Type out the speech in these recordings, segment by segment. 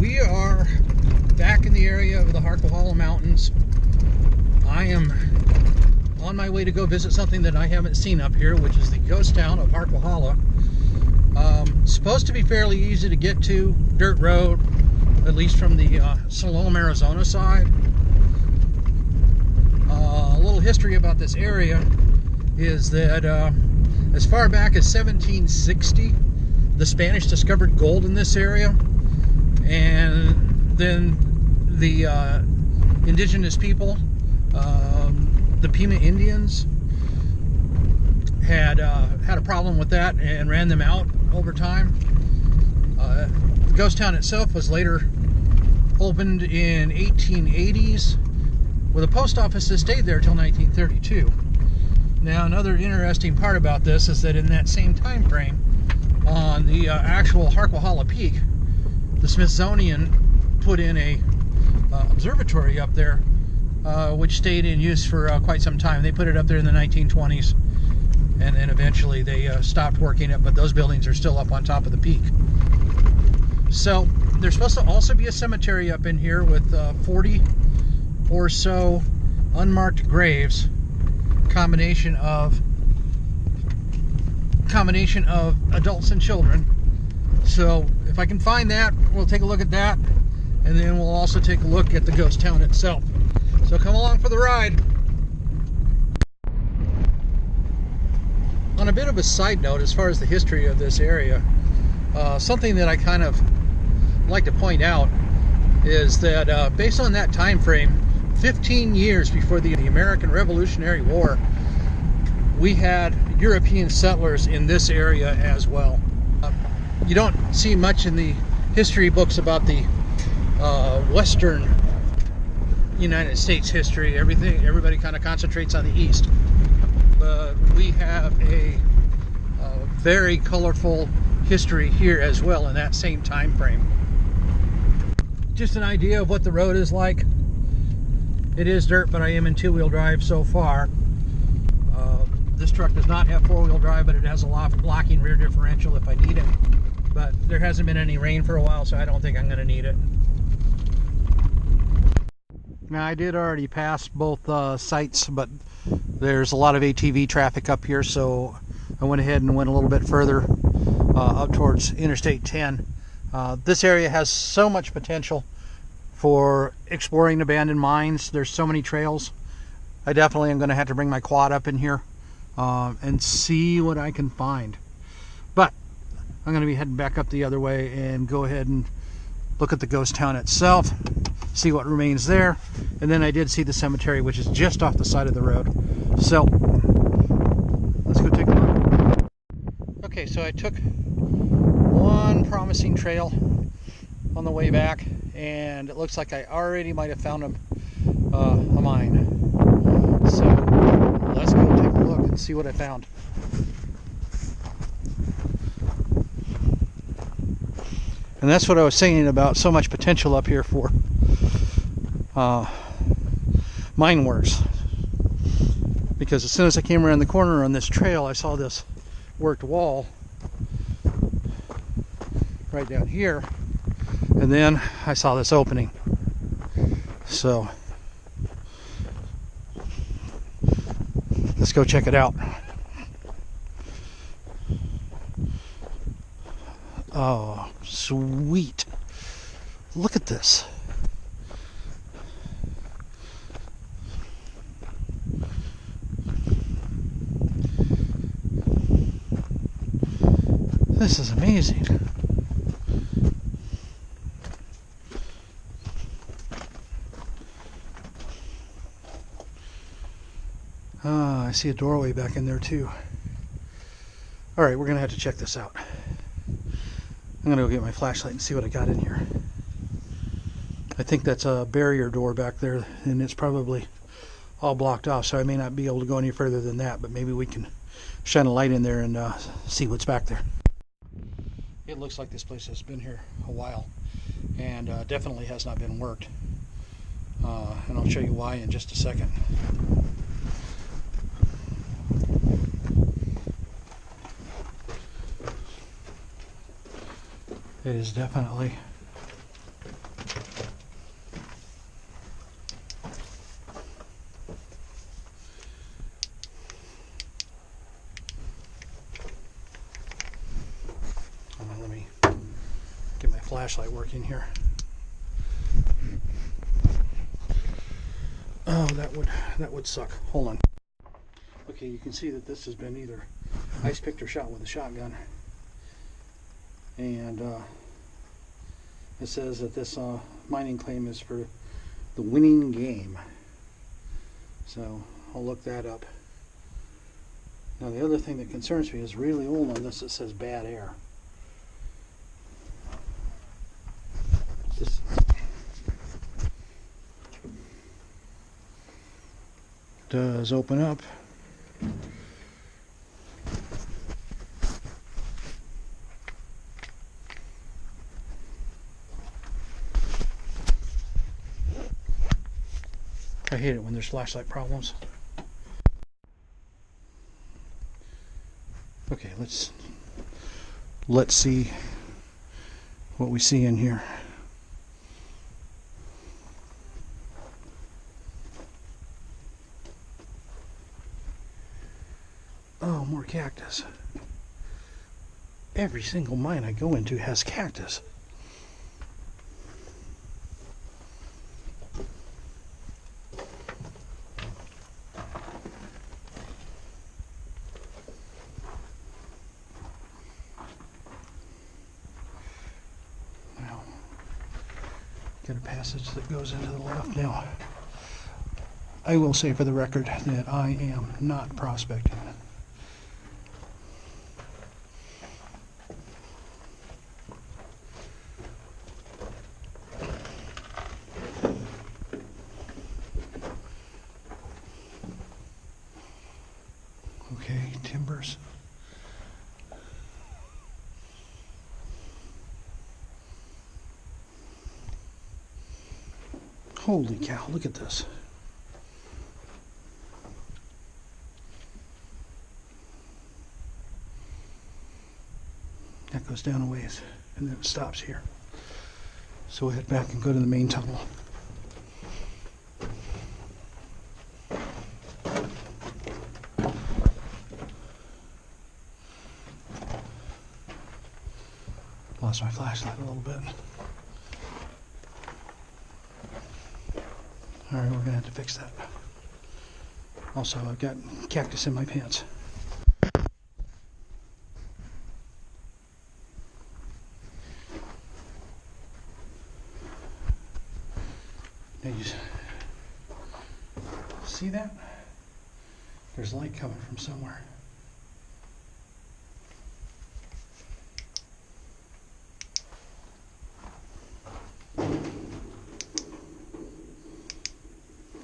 We are back in the area of the Harquahala Mountains. I am on my way to go visit something that I haven't seen up here, which is the ghost town of Harquahala. Supposed to be fairly easy to get to, dirt road, at least from the Salome, Arizona side. A little history about this area is that as far back as 1760, the Spanish discovered gold in this area, and then the indigenous people, the Pima Indians, had a problem with that and ran them out over time. The ghost town itself was later opened in 1880s with a post office that stayed there until 1932. Now, another interesting part about this is that in that same time frame, on the actual Harquahala Peak, the Smithsonian put in a observatory up there, which stayed in use for quite some time. They put it up there in the 1920s, and then eventually they stopped working it, but those buildings are still up on top of the peak. So there's supposed to also be a cemetery up in here with 40 or so unmarked graves, combination of adults and children. So if I can find that, we'll take a look at that, and then we'll also take a look at the ghost town itself. So come along for the ride. On a bit of a side note, as far as the history of this area, something that I kind of like to point out is that based on that time frame, 15 years before the American Revolutionary War, we had European settlers in this area as well. You don't see much in the history books about the Western United States history. Everybody kind of concentrates on the East. But we have a very colorful history here as well in that same time frame. Just an idea of what the road is like. It is dirt, but I am in two-wheel drive so far. This truck does not have four-wheel drive, but it has a locking rear differential if I need it. But there hasn't been any rain for a while, so I don't think I'm going to need it. Now, I did already pass both sites, but there's a lot of ATV traffic up here, so I went ahead and went a little bit further up towards Interstate 10. This area has so much potential for exploring abandoned mines. There's so many trails. I definitely am going to have to bring my quad up in here and see what I can find. But I'm going to be heading back up the other way and go ahead and look at the ghost town itself, see what remains there, and then I did see the cemetery, which is just off the side of the road. So let's go take a look. Okay, so I took one promising trail on the way back, and it looks like I already might have found a mine. So let's go take a look and see what I found. And that's what I was saying about so much potential up here for mine works. Because as soon as I came around the corner on this trail, I saw this worked wall right down here, and then I saw this opening. So let's go check it out. Oh, sweet. Look at this. This is amazing. I see a doorway back in there too. All right, we're gonna have to check this out. I'm gonna go get my flashlight and see what I got in here. I think that's a barrier door back there, and it's probably all blocked off, so I may not be able to go any further than that, but maybe we can shine a light in there and see what's back there. It looks like this place has been here a while, and definitely has not been worked. And I'll show you why in just a second. It is definitely flashlight working here. Oh, that would suck. Hold on. Okay, you can see that this has been either ice picked or shot with a shotgun. And it says that this mining claim is for the winning game. So I'll look that up. Now the other thing that concerns me is really old on this. It says bad air. This does open up. I hate it when there's flashlight problems. Okay, let's see what we see in here. Oh, more cactus. Every single mine I go into has cactus. Got a passage that goes into the left. Now, I will say for the record that I am not prospecting. Okay, timbers. Holy cow, look at this. That goes down a ways and then it stops here. So we'll head back and go to the main tunnel. Lost my flashlight a little bit. Alright, we're going to have to fix that. Also, I've got cactus in my pants. Now you see that? There's light coming from somewhere.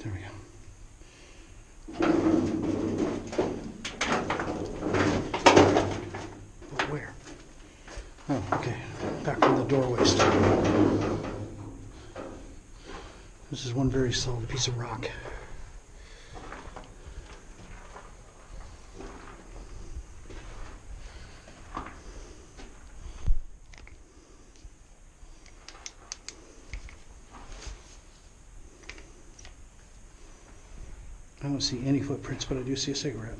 There we go. But where? Oh, okay. Back from the doorways. This is one very solid piece of rock. I don't see any footprints, but I do see a cigarette.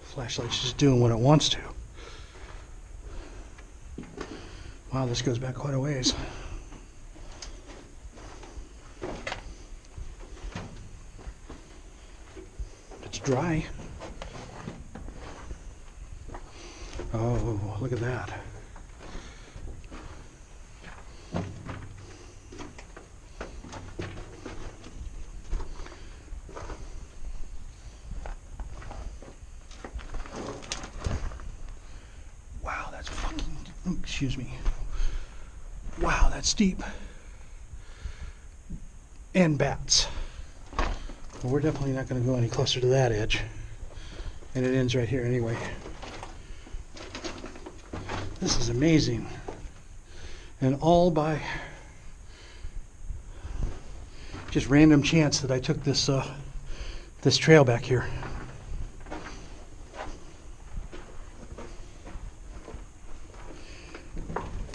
Flashlight's just doing what it wants to. Wow, this goes back quite a ways. Dry. Oh, look at that. Wow, that's fucking, excuse me. Wow, that's deep. And bats. Well, we're definitely not going to go any closer to that edge. And it ends right here anyway. This is amazing. And all by just random chance that I took this this trail back here.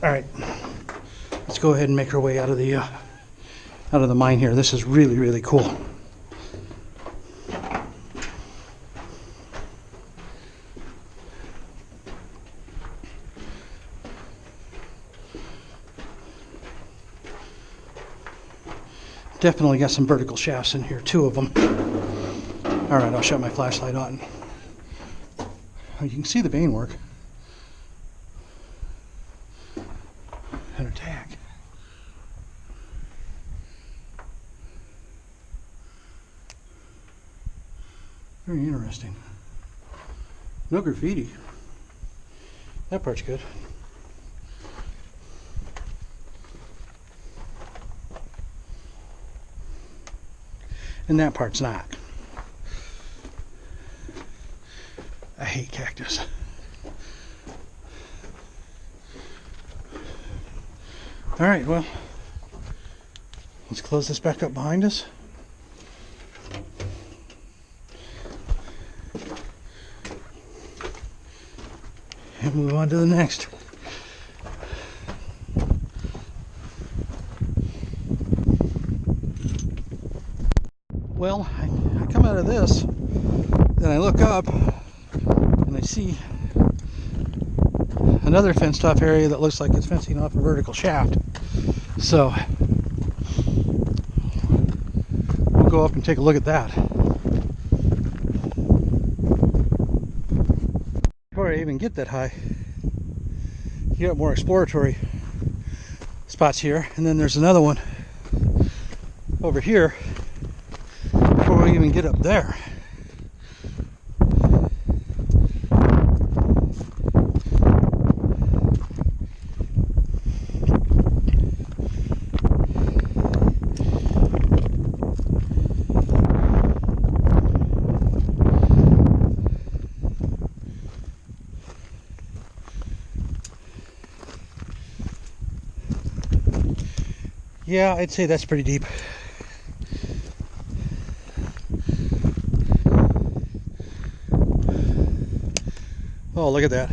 All right, let's go ahead and make our way out of the mine here. This is really, really cool. Definitely got some vertical shafts in here, 2 of them. All right, I'll shut my flashlight on. You can see the vein work. And a tag. Very interesting. No graffiti. That part's good. And that part's not. I hate cactus. All right, well, let's close this back up behind us. And move on to the next. Well, I come out of this, then I look up, and I see another fenced off area that looks like it's fencing off a vertical shaft. So we'll go up and take a look at that. Before I even get that high, you got more exploratory spots here, and then there's another one over here before we even get up there. Yeah, I'd say that's pretty deep. Oh, look at that.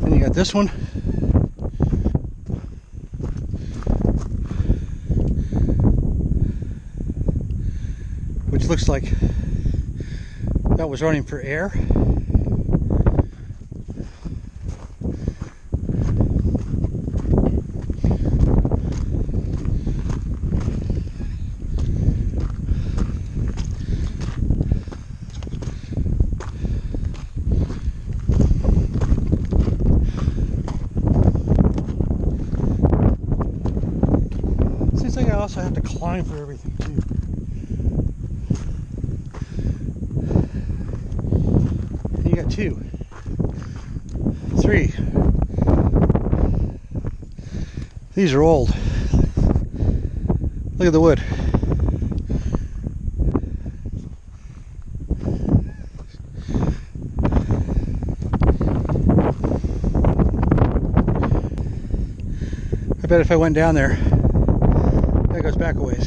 Then you got this one. Which looks like that was running for air. Seems like I also have to climb for everything too. You got 2, 3. These are old. Look at the wood. I bet if I went down there, that goes back a ways.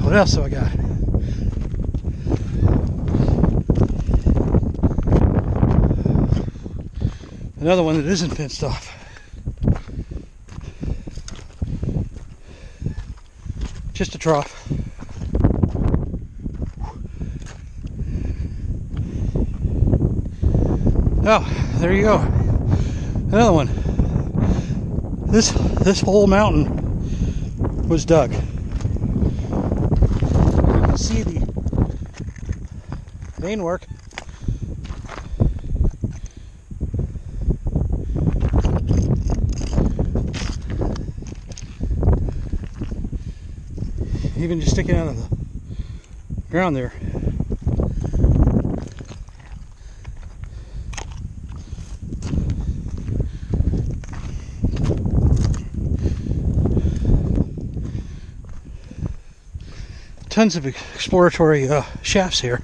What else do I got? Another one that isn't fenced off. Just a trough. Oh, there you go. Another one. This whole mountain was dug. You can see the vein work. Even just sticking out of the ground there. Tons of exploratory shafts here.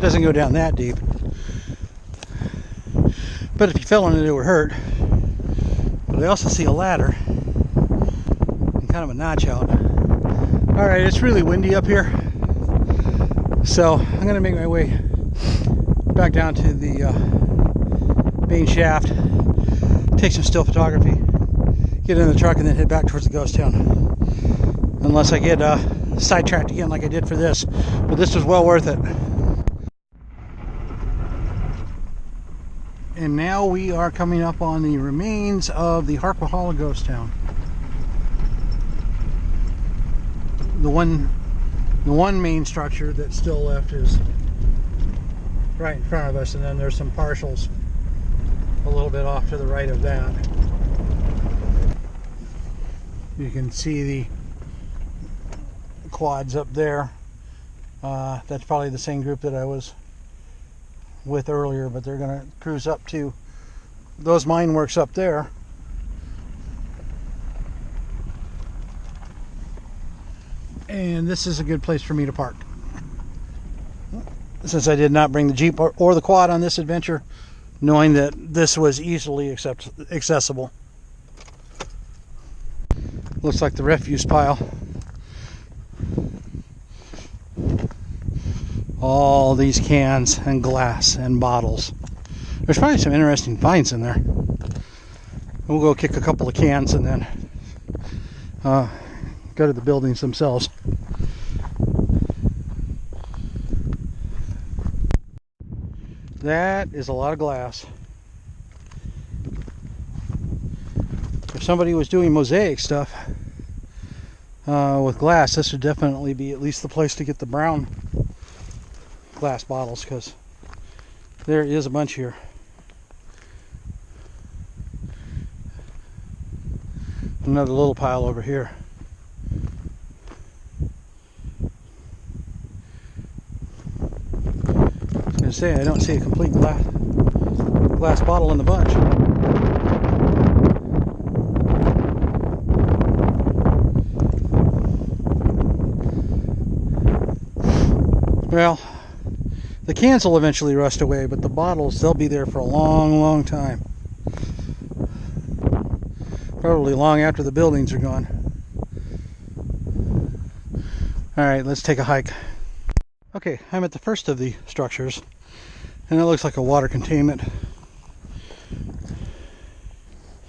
Doesn't go down that deep. But if you fell in it, it would hurt. But I also see a ladder and kind of a notch out. Alright, it's really windy up here. So I'm going to make my way back down to the main shaft, take some still photography, get in the truck, and then head back towards the ghost town. Unless I get sidetracked again like I did for this. But this was well worth it. And now we are coming up on the remains of the Harquahala Ghost Town. The one main structure that's still left is right in front of us, and then there's some partials a little bit off to the right of that. You can see the quads up there. That's probably the same group that I was with earlier, but they're going to cruise up to those mine works up there. And this is a good place for me to park, since I did not bring the Jeep or the quad on this adventure, knowing that this was easily accessible. Looks like the refuse pile. All these cans and glass and bottles. There's probably some interesting finds in there. We'll go kick a couple of cans and then go to the buildings themselves. That is a lot of glass. If somebody was doing mosaic stuff with glass, this would definitely be at least the place to get the brown glass bottles, because there is a bunch here. Another little pile over here. I was going to say, I don't see a complete glass bottle in the bunch. Well, the cans will eventually rust away, but the bottles, they'll be there for a long, long time. Probably long after the buildings are gone. Alright, let's take a hike. Okay, I'm at the first of the structures, and it looks like a water containment.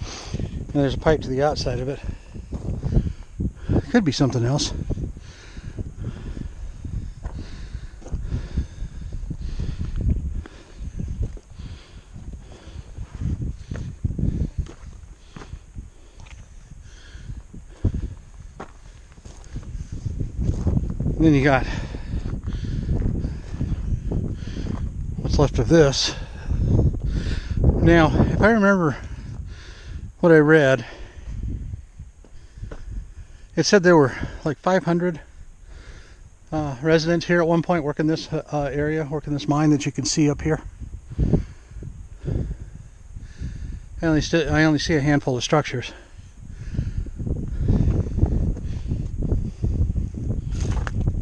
And there's a pipe to the outside of it. Could be something else. Then you got what's left of this. Now, if I remember what I read, it said there were like 500 residents here at one point working this area, working this mine that you can see up here. I only see a handful of structures.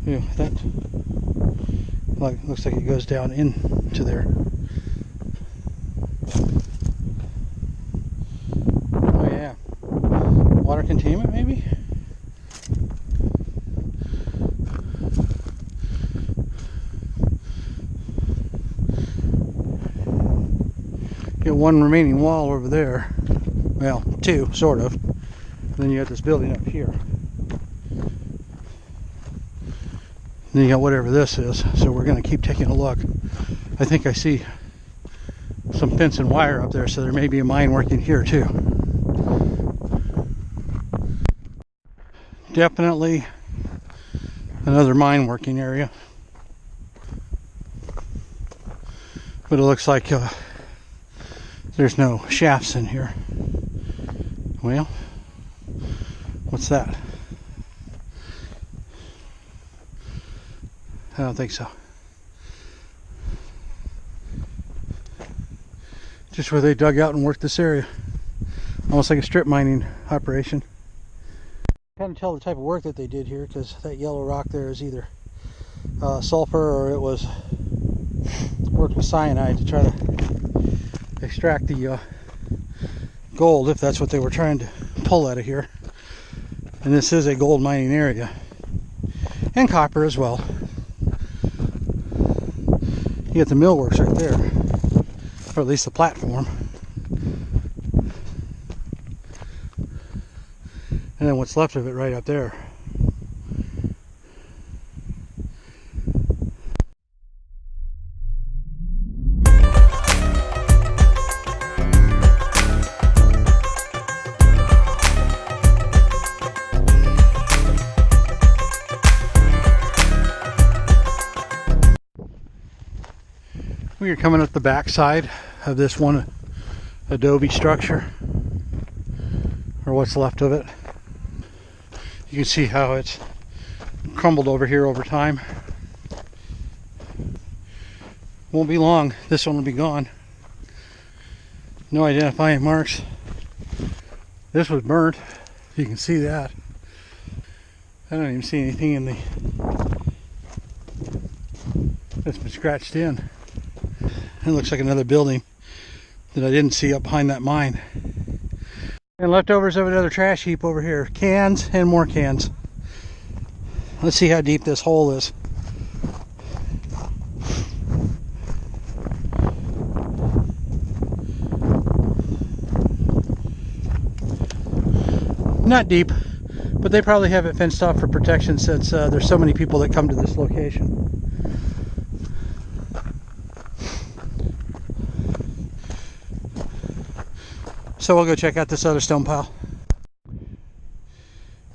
Yeah, that looks like it goes down into there. Oh yeah, water containment maybe? Get one remaining wall over there. Well, two, sort of. Then you got this building up here. Then you got whatever this is, so we're going to keep taking a look. I think I see some fence and wire up there, so there may be a mine working here too. Definitely another mine working area. But it looks like there's no shafts in here. Well, what's that? I don't think so. Just where they dug out and worked this area. Almost like a strip mining operation. Kind of tell the type of work that they did here, because that yellow rock there is either sulfur or it was worked with cyanide to try to extract the gold, if that's what they were trying to pull out of here. And this is a gold mining area, and copper as well. You get the millworks right there, or at least the platform. And then what's left of it right up there. We are coming up the back side of this one adobe structure, or what's left of it. You can see how it's crumbled over here over time. Won't be long, this one will be gone. No identifying marks. This was burnt, you can see that. I don't even see anything in the that's been scratched in. It looks like another building that I didn't see up behind that mine. And leftovers of another trash heap over here. Cans and more cans. Let's see how deep this hole is. Not deep, but they probably have it fenced off for protection since there's so many people that come to this location. So we'll go check out this other stone pile.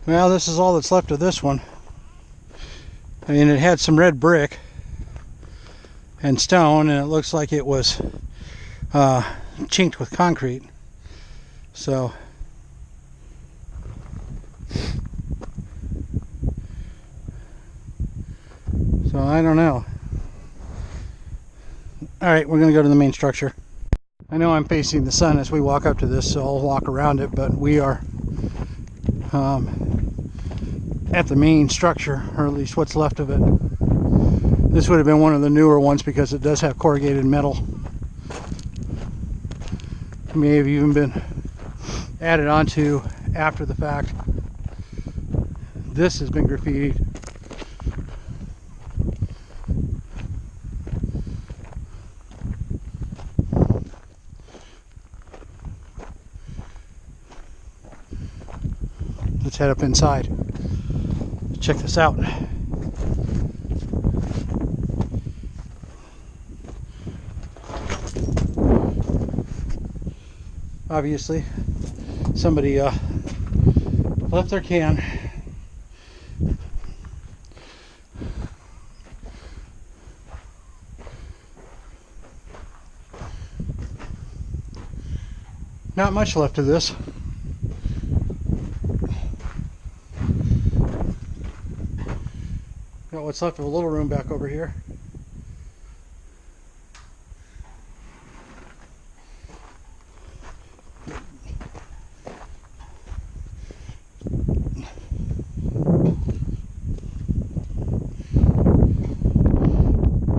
Well, this is all that's left of this one. I mean, it had some red brick and stone, and it looks like it was chinked with concrete. So I don't know. Alright, we're going to go to the main structure. I know I'm facing the sun as we walk up to this, so I'll walk around it, but we are at the main structure, or at least what's left of it. This would have been one of the newer ones because it does have corrugated metal. It may have even been added onto after the fact. This has been graffitied. Let's head up inside. Check this out. Obviously, somebody left their can. Not much left of this. Got what's left of a little room back over here.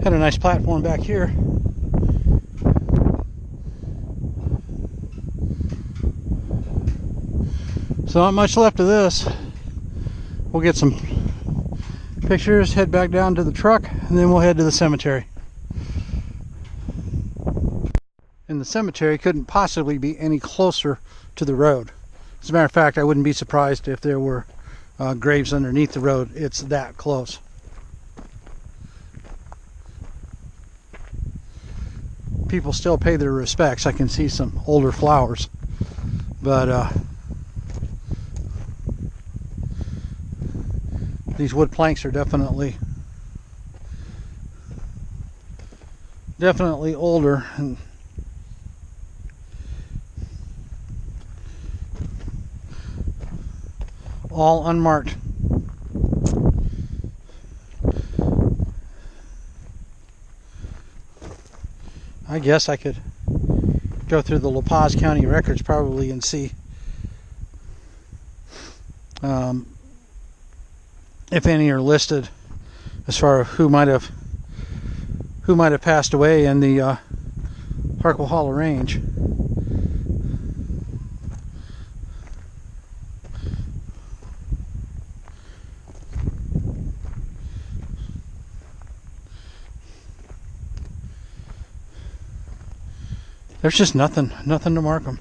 Had a nice platform back here. So not much left of this. We'll get some pictures, head back down to the truck, and then we'll head to the cemetery. And the cemetery couldn't possibly be any closer to the road. As a matter of fact, I wouldn't be surprised if there were graves underneath the road. It's that close. People still pay their respects. I can see some older flowers, but these wood planks are definitely older and all unmarked. I guess I could go through the La Paz County records probably and see if any are listed as far as who who might have passed away in the Harquahala Range. There's just nothing to mark them.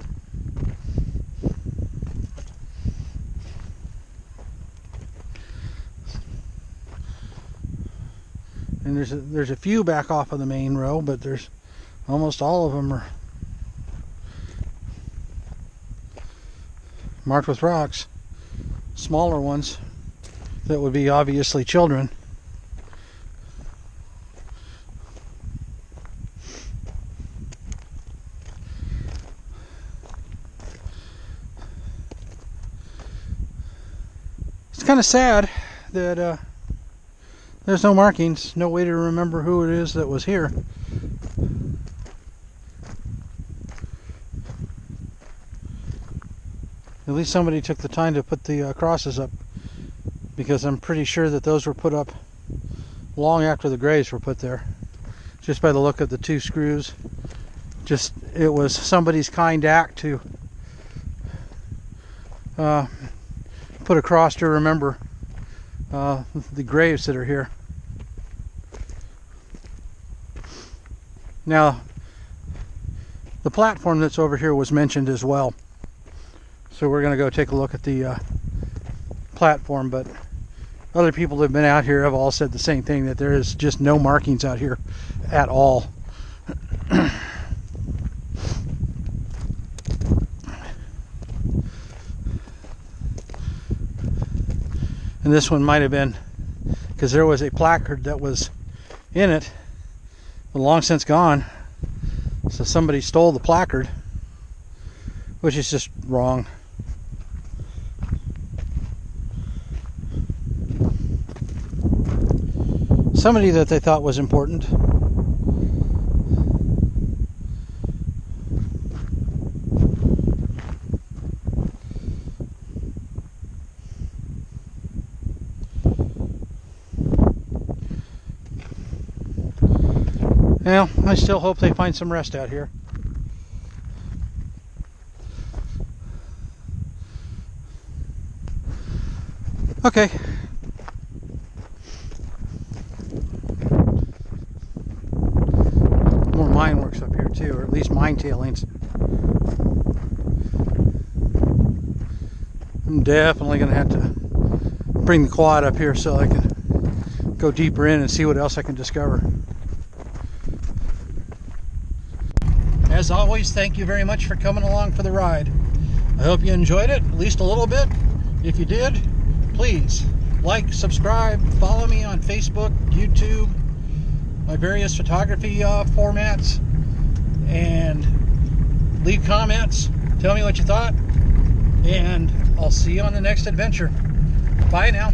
And there's a few back off of the main row, but there's almost all of them are marked with rocks. Smaller ones that would be obviously children. It's kind of sad that there's no markings, no way to remember who it is that was here. At least somebody took the time to put the crosses up, because I'm pretty sure that those were put up long after the graves were put there. Just by the look of the two screws. Just, it was somebody's kind act to put a cross to remember the graves that are here. Now, the platform that's over here was mentioned as well. So we're going to go take a look at the platform, but other people that have been out here have all said the same thing, that there is just no markings out here at all. And this one might have been, because there was a placard that was in it, but long since gone. So somebody stole the placard, which is just wrong. Somebody that they thought was important. Well, I still hope they find some rest out here. Okay. More mine works up here too, or at least mine tailings. I'm definitely going to have to bring the quad up here so I can go deeper in and see what else I can discover. As always, thank you very much for coming along for the ride. I hope you enjoyed it, at least a little bit. If you did, please like, subscribe, follow me on Facebook, YouTube, my various photography formats, and leave comments. Tell me what you thought, and I'll see you on the next adventure. Bye now.